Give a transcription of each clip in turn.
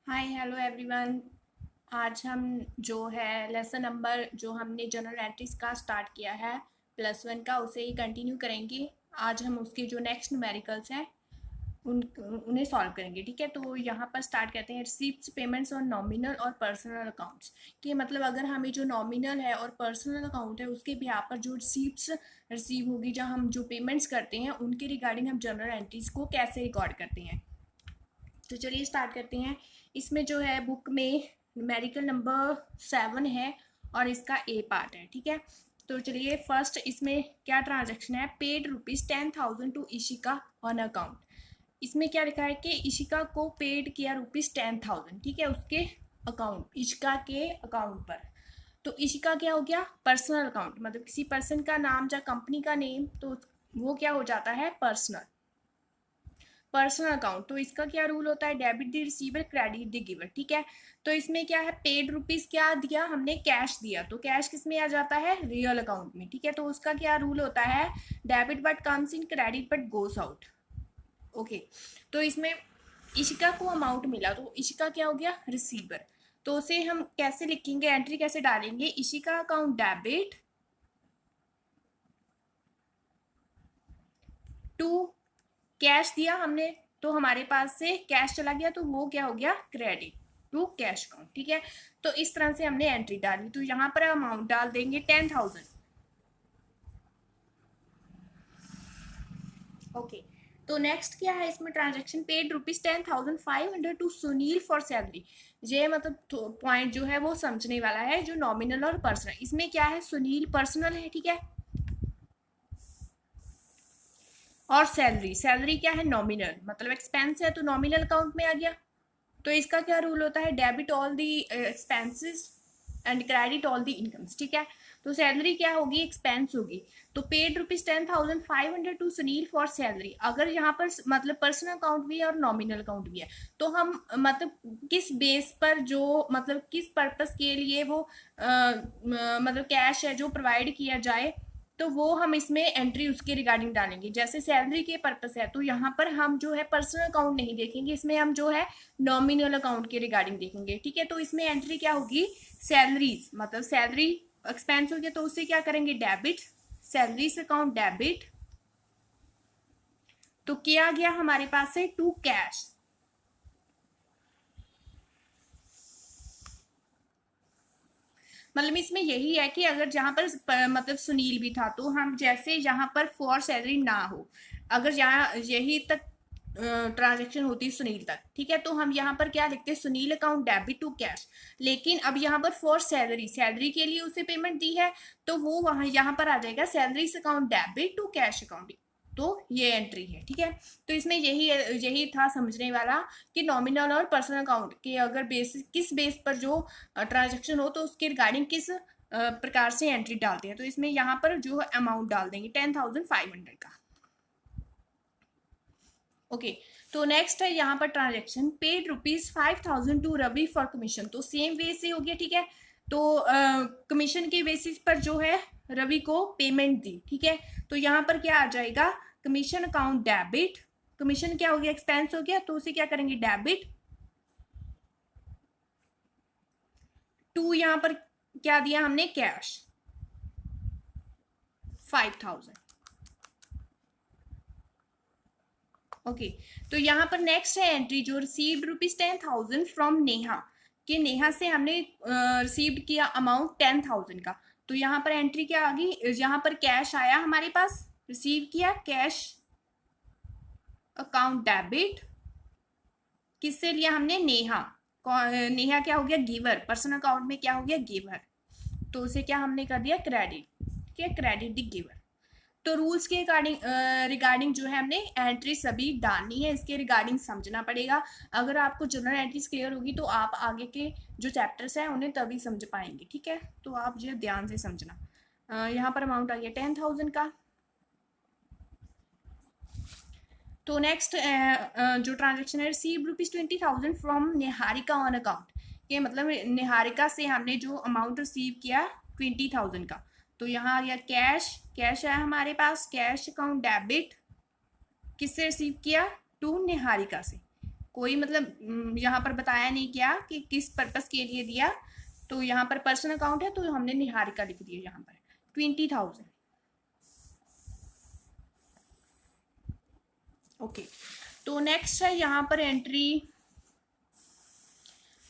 Hi hello everyone. आज हम जो है लेसन नंबर जो हमने जनरल एंट्रीज का स्टार्ट किया है +1 का उसे ही कंटिन्यू करेंगे। आज हम उसके जो नेक्स्ट न्यूमेरिकल्स हैं उन्हें सॉल्व करेंगे। ठीक है, तो यहाँ पर स्टार्ट करते हैं रिसीप्ट्स पेमेंट्स और नॉमिनल और पर्सनल अकाउंट्स कि मतलब अगर हमें जो नॉमिनल है और पर्सनल अकाउंट है उसके बिहाफ पर जो रिसीप्ट्स रिसीव होगी, जहाँ हम जो पेमेंट्स करते हैं उनके रिगार्डिंग हम जनरल एंट्रीज को कैसे रिकॉर्ड करते हैं। तो चलिए स्टार्ट करते हैं। इसमें जो है बुक में न्यूमेरिकल नंबर 7 है और इसका ए पार्ट है। ठीक है, तो चलिए फर्स्ट इसमें क्या ट्रांजेक्शन है। Paid ₹10,000 to Ishika on account. इसमें क्या लिखा है कि इशिका को पेड किया ₹10,000। ठीक है, उसके अकाउंट इशिका के अकाउंट पर। तो इशिका क्या हो गया, पर्सनल अकाउंट, मतलब किसी पर्सन का नाम या कंपनी का नेम, तो वो क्या हो जाता है पर्सनल अकाउंट। तो इसका क्या रूल होता है, debit the receiver credit the giver. ठीक है, तो इसमें क्या है, पेड रुपीज क्या दिया हमने, कैश दिया, तो कैश किस में आ जाता है, रियल अकाउंट में। ठीक है, तो उसका क्या रूल होता है, debit but comes in credit but goes out. Okay, तो इसमें इशिका को अमाउंट मिला तो इशिका क्या हो गया, रिसीवर। तो उसे हम कैसे लिखेंगे, एंट्री कैसे डालेंगे, Ishika account debit to, cash दिया हमने तो हमारे पास से कैश चला गया तो वो क्या हो गया, क्रेडिट टू कैश अकाउंट। ठीक है, तो इस तरह से हमने एंट्री डाली। तो यहाँ पर अमाउंट डाल देंगे 10,000। ओके, तो नेक्स्ट क्या है इसमें transaction, paid ₹10,500 to Sunil for salary. ये मतलब पॉइंट जो है वो समझने वाला है, जो नॉमिनल और पर्सनल। इसमें क्या है, सुनील पर्सनल है। ठीक है, और सैलरी, सैलरी क्या है, नॉमिनल, मतलब एक्सपेंस है तो नॉमिनल अकाउंट में आ गया। तो इसका क्या रूल होता है, debit all the expenses and credit all the incomes. ठीक है, तो सैलरी क्या होगी, एक्सपेंस होगी। तो paid ₹10,500 to Sunil for salary. अगर यहाँ पर मतलब पर्सनल अकाउंट भी है और नॉमिनल अकाउंट भी है, तो हम मतलब किस बेस पर, जो मतलब किस पर्पस के लिए वो मतलब कैश है जो प्रोवाइड किया जाए, तो वो हम इसमें एंट्री उसके रिगार्डिंग डालेंगे। जैसे सैलरी के पर्पस है तो यहाँ पर हम जो है पर्सनल अकाउंट नहीं देखेंगे, इसमें हम जो है नॉमिनल अकाउंट के रिगार्डिंग देखेंगे। ठीक है, तो इसमें एंट्री क्या होगी, सैलरीज, मतलब सैलरी एक्सपेंस हो गया तो उसे क्या करेंगे, डेबिट, सैलरीज अकाउंट डेबिट। तो क्या गया हमारे पास से, टू कैश। मतलब इसमें यही है कि अगर जहां पर मतलब सुनील भी था तो हम जैसे यहाँ पर फॉर सैलरी ना हो, अगर यहाँ यही तक ट्रांजेक्शन होती है सुनील तक, ठीक है, तो हम यहाँ पर क्या लिखते हैं, Sunil account debit to cash. लेकिन अब यहाँ पर फॉर सैलरी, सैलरी के लिए उसे पेमेंट दी है तो वो वहां यहाँ पर आ जाएगा salaries account debit to cash account. तो ये एंट्री है। ठीक है, तो इसमें यही यही था समझने वाला कि नॉमिनल और पर्सनल अकाउंट के अगर बेस किस बेस पर जो ट्रांजेक्शन हो तो उसके रिगार्डिंग किस प्रकार से एंट्री डालते हैं। तो इसमें यहाँ पर जो अमाउंट डाल देंगे 10,500 का। ओके, तो नेक्स्ट है यहाँ पर transaction, paid ₹5,000 to Ravi for commission. तो सेम वे से हो गया। ठीक है, तो कमीशन के बेसिस पर जो है रवि को पेमेंट दी। ठीक है, तो यहाँ पर क्या आ जाएगा, कमीशन अकाउंट डेबिट, कमीशन क्या हो गया, एक्सपेंस हो गया, तो उसे क्या करेंगे, डेबिट टू, यहाँ पर क्या दिया हमने, कैश 5,000। ओके, तो यहाँ पर नेक्स्ट है एंट्री जो रिसीव्ड ₹10,000 फ्रॉम नेहा, कि नेहा से हमने रिसीव्ड किया अमाउंट 10,000 का। तो यहाँ पर एंट्री क्या आ गई, यहाँ पर कैश आया हमारे पास, रिसीव किया कैश अकाउंट डेबिट, किससे लिया हमने, नेहा। नेहा क्या हो गया, गिवर, पर्सनल अकाउंट में क्या हो गया, गिवर, तो उसे क्या हमने कर दिया, क्रेडिट। क्या, क्रेडिट द गिवर। तो रूल्स के रिगार्डिंग रिगार्डिंग जो है हमने एंट्री सभी डालनी है, इसके रिगार्डिंग समझना पड़ेगा। अगर आपको जनरल एंट्रीज क्लियर होगी तो आप आगे के जो चैप्टर्स हैं उन्हें तभी समझ पाएंगे। ठीक है, तो आप जो ध्यान से समझना। यहाँ पर अमाउंट आ गया 10,000 का। तो नेक्स्ट जो ट्रांजेक्शन है, receive ₹20,000 from Niharika on account, ये मतलब निहारिका से हमने जो अमाउंट रिसीव किया 20,000 का। तो यहाँ आ गया कैश, कैश है हमारे पास, कैश अकाउंट डेबिट, किससे रिसीव किया, टू निहारिका से। कोई मतलब यहाँ पर बताया नहीं गया कि किस पर्पस के लिए दिया। तो यहाँ पर पर्सनल अकाउंट है तो हमने निहारिका लिख दिया यहाँ पर 20,000। ओके, तो नेक्स्ट है यहाँ पर entry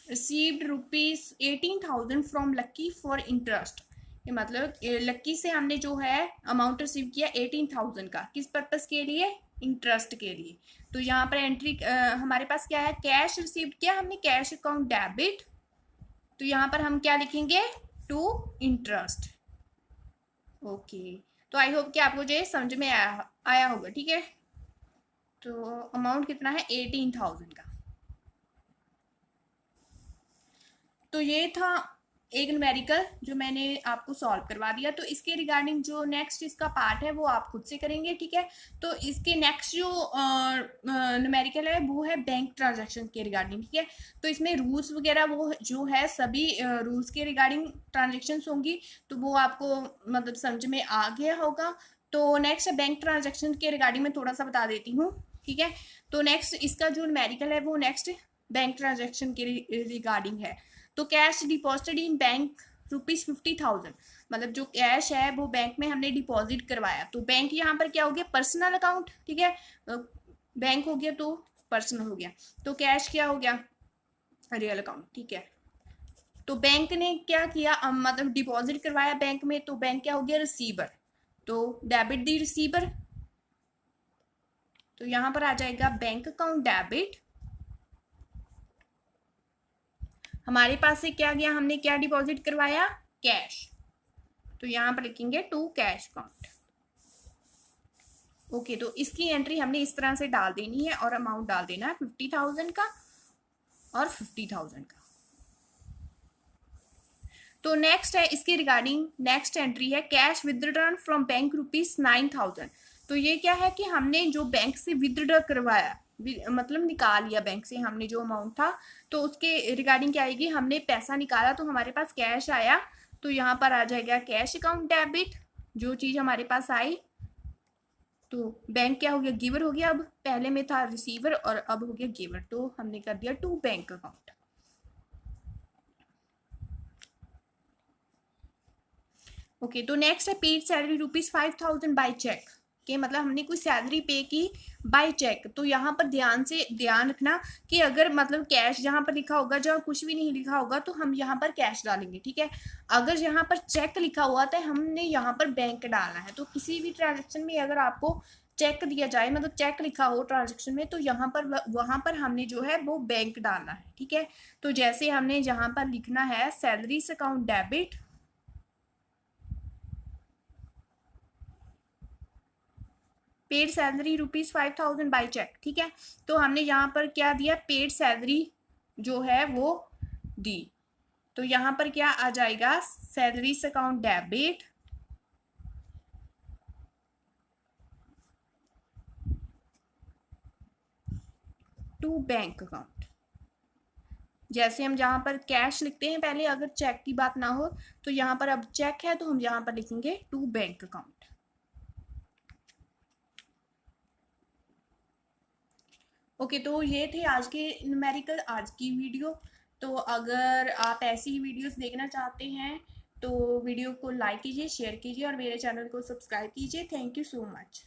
received ₹18,000 from lucky for interest. ये मतलब लक्की से हमने जो है अमाउंट रिसीव किया 18,000 का, किस पर्पस के लिए? इंटरेस्ट के लिए। तो यहाँ पर एंट्री हमारे पास क्या है? कैश रिसीव्ड किया हमने, कैश अकाउंट डेबिट। तो यहाँ पर हम क्या लिखेंगे? To interest. ओके, तो आई होप कि आपको जो समझ में आया होगा। ठीक है, तो अमाउंट कितना है? 18,000 का। तो ये था एक न्यूमेरिकल जो मैंने आपको सॉल्व करवा दिया। तो इसके रिगार्डिंग जो नेक्स्ट इसका पार्ट है वो आप खुद से करेंगे। ठीक है, तो इसके नेक्स्ट जो न्यूमेरिकल है वो है बैंक ट्रांजैक्शन के रिगार्डिंग। ठीक है, तो इसमें रूल्स वगैरह वो जो है सभी रूल्स के रिगार्डिंग ट्रांजेक्शन होंगी, तो वो आपको मतलब समझ में आ गया होगा। तो नेक्स्ट बैंक ट्रांजेक्शन के रिगार्डिंग में थोड़ा सा बता देती हूँ। ठीक है, तो नेक्स्ट इसका जो न्यूमेरिकल है वो नेक्स्ट बैंक ट्रांजेक्शन के रिगार्डिंग है। तो कैश डिपॉजिटेड इन बैंक ₹50,000, मतलब जो कैश है वो बैंक में हमने डिपॉजिट करवाया। तो बैंक यहाँ पर क्या हो गया? Personal account. ठीक है, बैंक हो गया तो पर्सनल हो गया, तो कैश क्या हो गया? Real account. ठीक है, तो बैंक ने क्या किया? मतलब डिपॉजिट करवाया बैंक में, तो बैंक क्या हो गया? रिसीवर। तो डेबिट दी रिसीवर, तो यहाँ पर आ जाएगा बैंक अकाउंट डेबिट। हमारे पास से क्या गया? हमने क्या डिपॉजिट करवाया? कैश। तो यहाँ पर लिखेंगे टू कैश अकाउंट। ओके, तो इसकी एंट्री हमने इस तरह से डाल देनी है और अमाउंट डाल देना है 50,000 का और 50,000 का। तो नेक्स्ट है इसके रिगार्डिंग नेक्स्ट एंट्री है कैश विदड्रॉन फ्रॉम बैंक ₹9,000। तो ये क्या है कि हमने जो बैंक से विदड्रॉ करवाया, मतलब निकाल लिया बैंक से हमने जो अमाउंट था, तो उसके रिगार्डिंग क्या आएगी? हमने पैसा निकाला तो हमारे पास कैश आया, तो यहाँ पर आ जाएगा कैश अकाउंट डेबिट, जो चीज हमारे पास आई। तो बैंक क्या हो गया? गिवर हो गया। अब पहले में था रिसीवर और अब हो गया गिवर, तो हमने कर दिया टू बैंक अकाउंट। ओके, तो नेक्स्ट है पेड सैलरी ₹5,000 बाय चेक। कि मतलब हमने कोई सैलरी पे की बाय चेक। तो यहाँ पर ध्यान रखना कि अगर मतलब कैश जहाँ पर लिखा होगा, जहाँ कुछ भी नहीं लिखा होगा, तो हम यहाँ पर कैश डालेंगे। ठीक है, अगर यहाँ पर चेक लिखा हुआ तो हमने यहाँ पर बैंक डालना है। तो किसी भी ट्रांजेक्शन में अगर आपको चेक दिया जाए, मतलब चेक लिखा हो ट्रांजेक्शन में, तो यहाँ पर वहाँ पर हमने जो है वो बैंक डालना है। ठीक है, तो जैसे हमने यहाँ पर लिखना है salaries account debit, paid salary ₹5,000 by cheque. ठीक है, तो हमने यहाँ पर क्या दिया? पेड सैलरी जो है वो दी। तो यहाँ पर क्या आ जाएगा? Salaries account debit to bank account. जैसे हम जहाँ पर कैश लिखते हैं पहले, अगर चेक की बात ना हो, तो यहाँ पर अब चेक है तो हम यहाँ पर लिखेंगे टू बैंक अकाउंट। ओके, तो ये थे आज के न्यूमेरिकल, आज की वीडियो। तो अगर आप ऐसी ही वीडियोस देखना चाहते हैं तो वीडियो को लाइक कीजिए, शेयर कीजिए और मेरे चैनल को सब्सक्राइब कीजिए। Thank you so much.